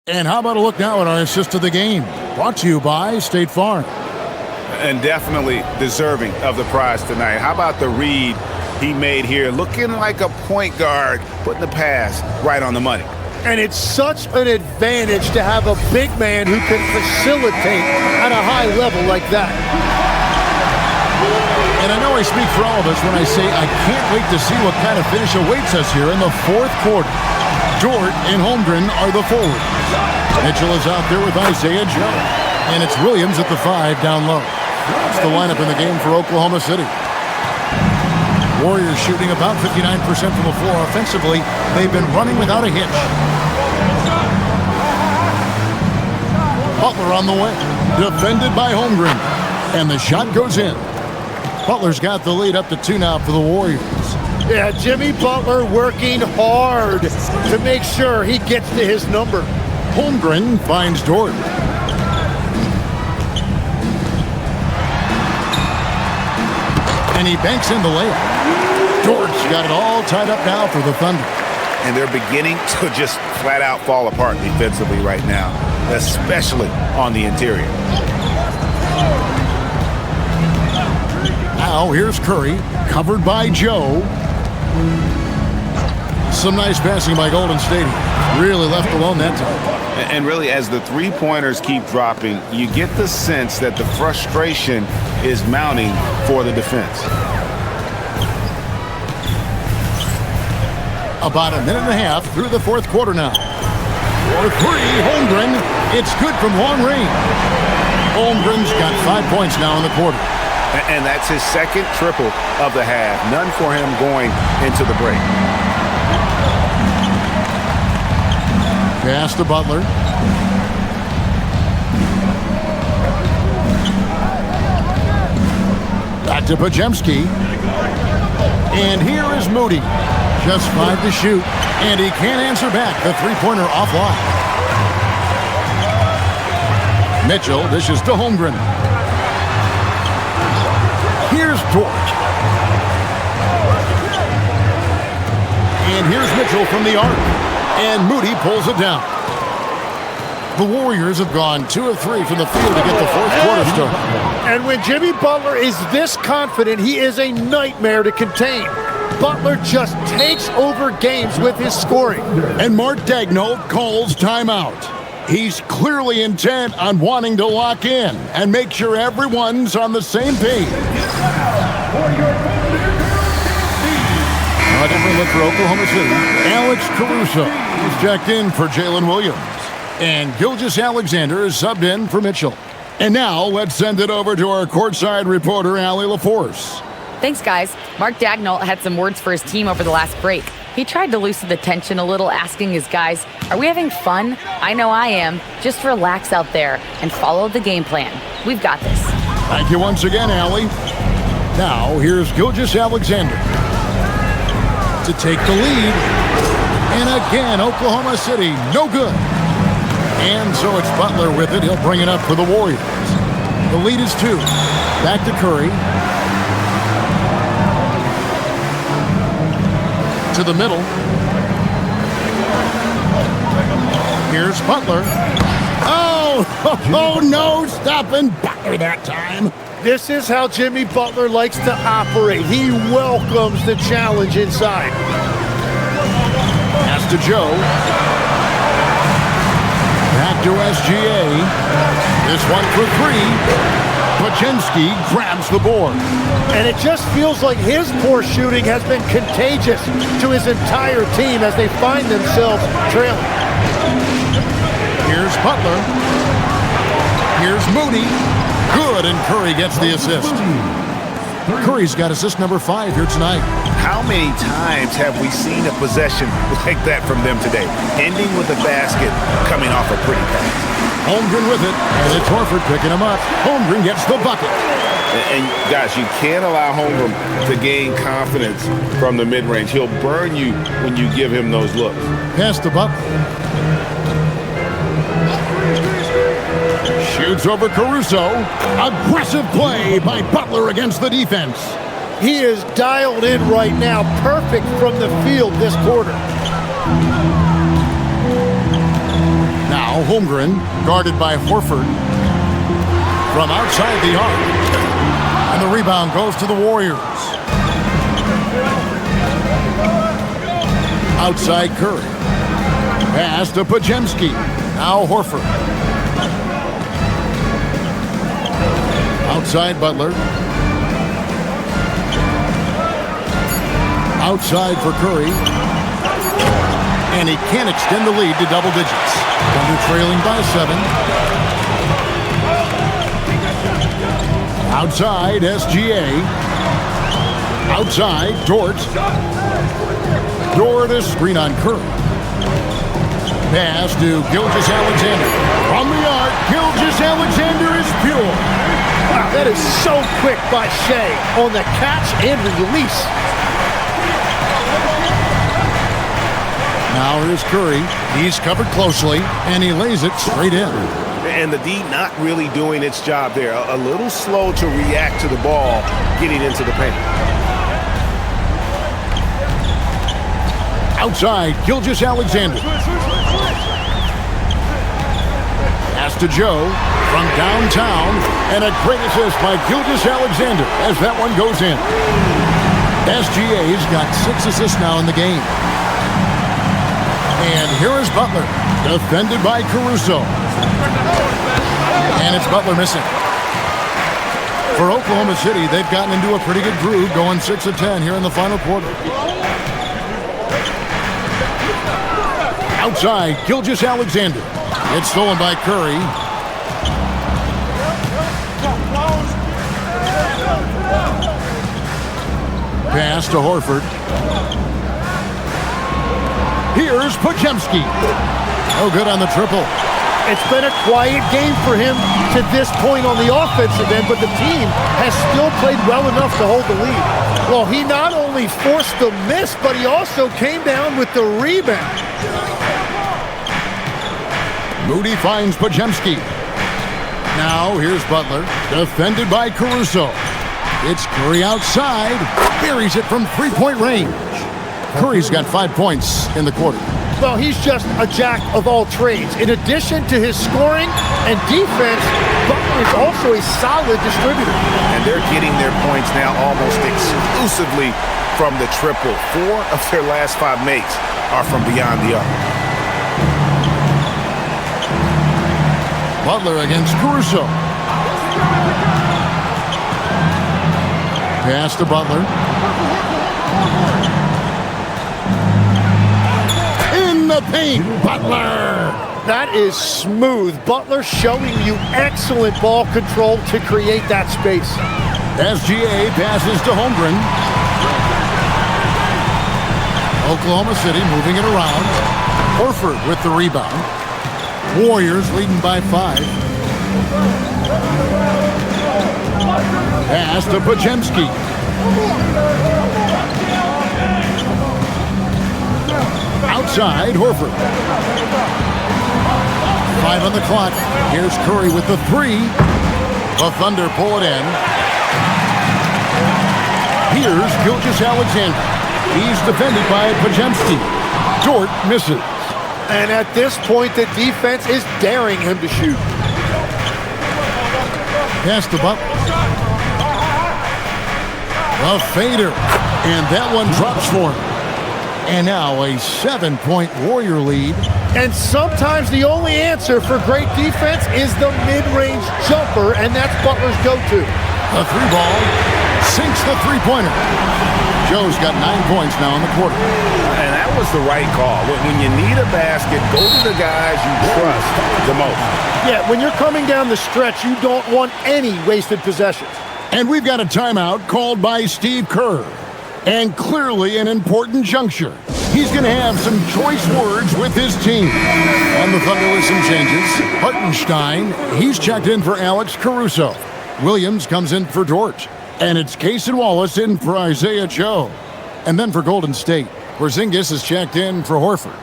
And how about a look now at our assist of the game? Brought to you by State Farm. And definitely deserving of the prize tonight. How about the read he made here? Looking like a point guard, putting the pass right on the money. And it's such an advantage to have a big man who can facilitate at a high level like that. And I know I speak for all of us when I say I can't wait to see what kind of finish awaits us here in the fourth quarter. Dort and Holmgren are the forwards. Mitchell is out there with Isaiah Joe. And it's Williams at the 5 down low. That's the lineup in the game for Oklahoma City. Warriors shooting about 59% from the floor. Offensively, they've been running without a hitch. Butler on the way. Defended by Holmgren. And the shot goes in. Butler's got the lead up to 2 now for the Warriors. Yeah, Jimmy Butler working hard to make sure he gets to his number. Holmgren finds Dort. And he banks in the layup. Dort's got it all tied up now for the Thunder. And they're beginning to just flat out fall apart defensively right now, especially on the interior. Now here's Curry, covered by Joe. Some nice passing by Golden State. Really left alone that time. And really, as the three-pointers keep dropping, you get the sense that the frustration is mounting for the defense. About a minute and a half through the fourth quarter now. For 3, Holmgren. It's good from long range. Holmgren's got 5 points now in the quarter. And that's his second triple of the half. None for him going into the break. Pass to Butler. Back to Podziemski. And here is Moody. Just 5 to shoot. And he can't answer back. The three-pointer offline. Mitchell dishes to Holmgren. Here's Dort. And here's Mitchell from the arc. And Moody pulls it down. The Warriors have gone 2 of 3 from the field to get the fourth quarter started. And when Jimmy Butler is this confident, he is a nightmare to contain. Butler just takes over games with his scoring. And Mark Daigneault calls timeout. He's clearly intent on wanting to lock in and make sure everyone's on the same page. A different look for Oklahoma City. Alex Caruso is checked in for Jalen Williams. And Gilgeous-Alexander is subbed in for Mitchell. And now let's send it over to our courtside reporter, Allie LaForce. Thanks, guys. Mark Daigneault had some words for his team over the last break. He tried to loosen the tension a little, asking his guys, are we having fun? I know I am. Just relax out there and follow the game plan. We've got this. Thank you once again, Allie. Now, here's Gilgeous-Alexander to take the lead. And again, Oklahoma City, no good. And so it's Butler with it. He'll bring it up for the Warriors. The lead is 2. Back to Curry. To the middle. Here's Butler. Oh, no, stopping Butler that time. This is how Jimmy Butler likes to operate. He welcomes the challenge inside. Pass to Joe. Back to SGA. This one for 3. Podziemski grabs the board. And it just feels like his poor shooting has been contagious to his entire team as they find themselves trailing. Here's Butler. Here's Moody. Good, and Curry gets the assist. Curry's got assist number 5 here tonight. How many times have we seen a possession like that from them today? Ending with a basket, coming off a pretty pass. Holmgren with it, and it's Horford picking him up. Holmgren gets the bucket. And guys, you can't allow Holmgren to gain confidence from the mid-range. He'll burn you when you give him those looks. Pass to Butler. Shoots over Caruso. Aggressive play by Butler against the defense. He is dialed in right now. Perfect from the field this quarter. Now Holmgren, guarded by Horford. From outside the arc. And the rebound goes to the Warriors. Outside Curry. Pass to Podziemski. Now Horford. Outside Butler. Outside for Curry. And he can't extend the lead to double digits. Thunder trailing by 7. Outside, SGA. Outside, Dort. Dort, a screen on Curry. Pass to Gilgeous-Alexander. From the arc, Gilgeous-Alexander is pure. Wow, that is so quick by Shea on the catch and release. Now here's Curry. He's covered closely, and he lays it straight in. And the D not really doing its job there. A little slow to react to the ball getting into the paint. Outside, Gilgeous-Alexander. Pass to Joe from downtown. And a great assist by Gilgeous-Alexander as that one goes in. SGA's got 6 assists now in the game. And here is Butler, defended by Caruso. And it's Butler missing. For Oklahoma City, they've gotten into a pretty good groove, going 6 of 10 here in the final quarter. Outside, Gilgeous-Alexander. It's stolen by Curry. Pass to Horford. Here's Podziemski. Oh, good on the triple. It's been a quiet game for him to this point on the offensive end, but the team has still played well enough to hold the lead. Well, he not only forced the miss, but he also came down with the rebound. Moody finds Podziemski. Now here's Butler, defended by Caruso. It's Curry outside. Buries it from three-point range. Curry's got 5 points in the quarter. Well, he's just a jack of all trades. In addition to his scoring and defense, Butler is also a solid distributor. And they're getting their points now almost exclusively from the triple. 4 of their last 5 makes are from beyond the arc. Butler against Caruso. Pass to Butler. In the paint, Butler. That is smooth. Butler showing you excellent ball control to create that space. SGA passes to Holmgren. Oklahoma City moving it around. Horford with the rebound. Warriors leading by 5. Pass to Podziemski. Outside, Horford. 5 on the clock. Here's Curry with the 3. The Thunder pull it in. Here's Gilgeous-Alexander. He's defended by Podziemski. Dort misses. And at this point, the defense is daring him to shoot. Pass to Butler. A fader. And that one drops for him. And now a 7-point Warrior lead. And sometimes the only answer for great defense is the mid-range jumper, and that's Butler's go-to. The 3 ball. Sinks the three-pointer. Joe's got 9 points now in the quarter. And that was the right call. When you need a basket, go to the guys you trust the most. Yeah, when you're coming down the stretch, you don't want any wasted possessions. And we've got a timeout called by Steve Kerr. And clearly an important juncture. He's going to have some choice words with his team. On the Thunder with some changes, Hartenstein, he's checked in for Alex Caruso. Williams comes in for Dort. And it's Cason Wallace in for Isaiah Joe. And then for Golden State, Porzingis is checked in for Horford.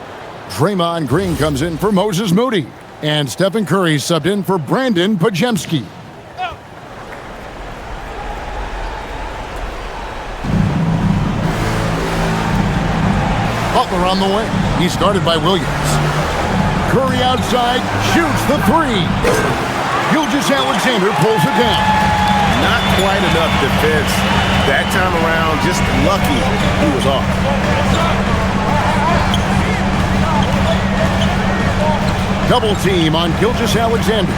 Draymond Green comes in for Moses Moody. And Stephen Curry subbed in for Brandon Podziemski. Butler on the way. He's guarded by Williams. Curry outside, shoots the three. Gilgeous-Alexander pulls it down. Not quite enough defense that time around. Just lucky he was off. Double team on Gilgeous-Alexander.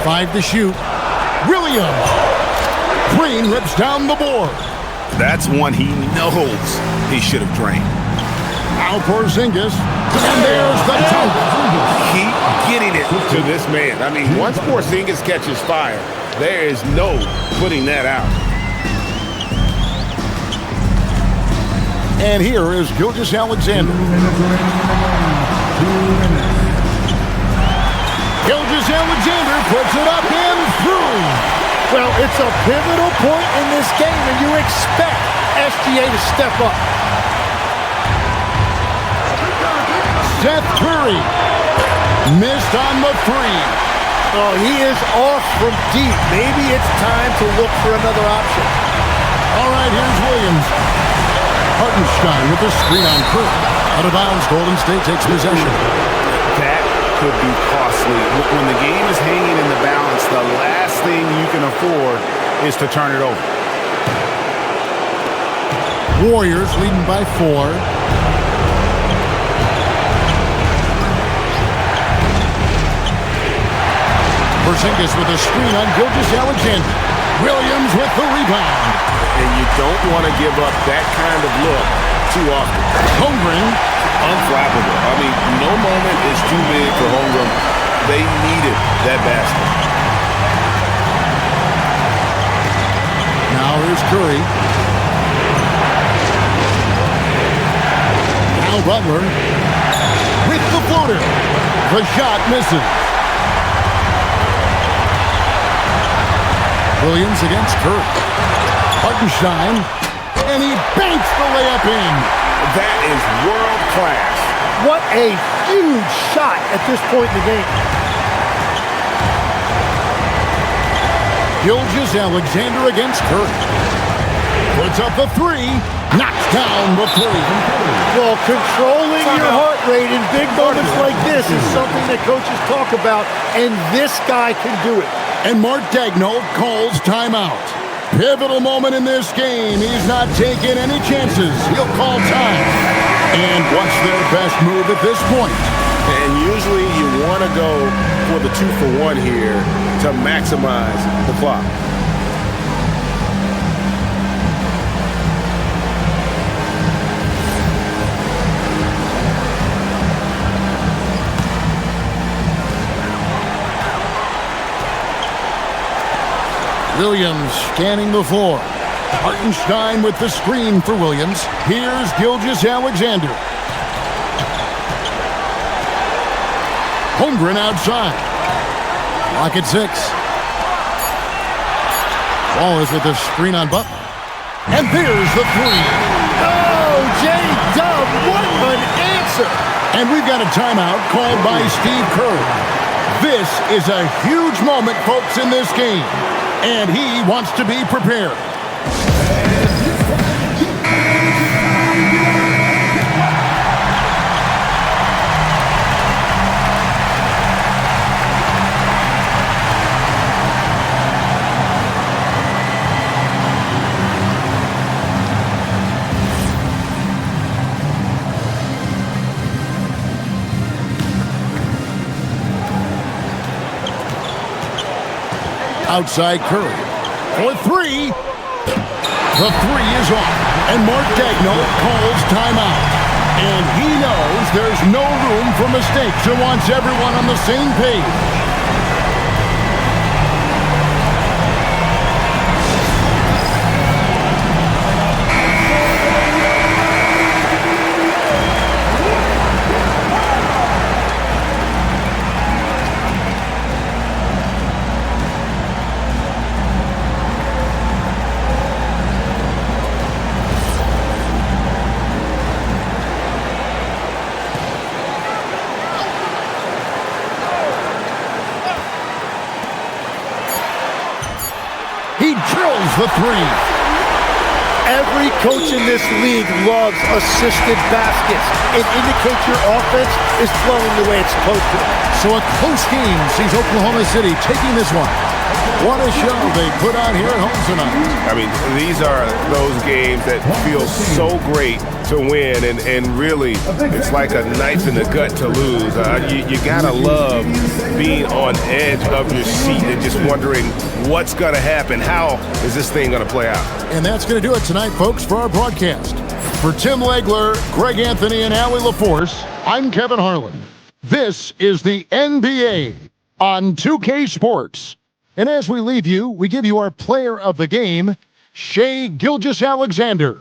5 to shoot. Williams. Green rips down the board. That's one he knows he should have drained. Now Porzingis, and there's the dunk. Keep getting it to this man. I mean, once Porzingis catches fire, there is no putting that out. And here is Gilgeous-Alexander. Gilgeous-Alexander puts it up and through. Well, it's a pivotal point in this game, and you expect SGA to step up. Seth Curry missed on the three. Oh, he is off from deep. Maybe it's time to look for another option. All right, here's Williams. Hartenstein with the screen on Curry. Out of bounds, Golden State takes possession. That could be costly. When the game is hanging in the balance, the last thing you can afford is to turn it over. Warriors leading by 4. Porzingis with a screen on Gilgeous-Alexander. Williams with the rebound. And you don't want to give up that kind of look too often. Holmgren. Unflappable. I mean, no moment is too big for Holmgren. They needed that basket. Now here's Curry. Now Butler with the floater. The shot misses. Williams against Curry. Hartenstein, and he banks the layup in. That is world class. What a huge shot at this point in the game. Gilgeous-Alexander against Curry. Puts up the three, knocks down the three. Well, controlling your heart rate in big moments like this is something that coaches talk about, and this guy can do it. And Mark Daigneault calls timeout. Pivotal moment in this game. He's not taking any chances. He'll call time. And what's their best move at this point? And usually you want to go for the 2-for-1 here to maximize the clock. Williams scanning the floor. Hartenstein with the screen for Williams. Here's Gilgeous-Alexander. Holmgren outside. Lock at 6. Wallace with the screen on Butler. And there's the three. Oh, J-Dub, what an answer. And we've got a timeout called by Steve Kerr. This is a huge moment, folks, in this game. And he wants to be prepared. Outside Curry. for three. The three is off, and Mark Daigneault calls timeout. And he knows there's no room for mistakes and wants everyone on the same page. He drills the three. Every coach in this league loves assisted baskets. It indicates your offense is flowing the way it's supposed to. So a close game sees Oklahoma City taking this one. What a show they put on here at home tonight. I mean, these are those games that feel so great to win, and really, it's like a knife in the gut to lose. You gotta love being on edge of your seat and just wondering what's gonna happen. How is this thing gonna play out? And that's going to do it tonight, folks, for our broadcast. For Tim Legler, Greg Anthony, and Allie LaForce, I'm Kevin Harlan. This is the NBA on 2K Sports. And as we leave you, we give you our player of the game, Shai Gilgeous-Alexander.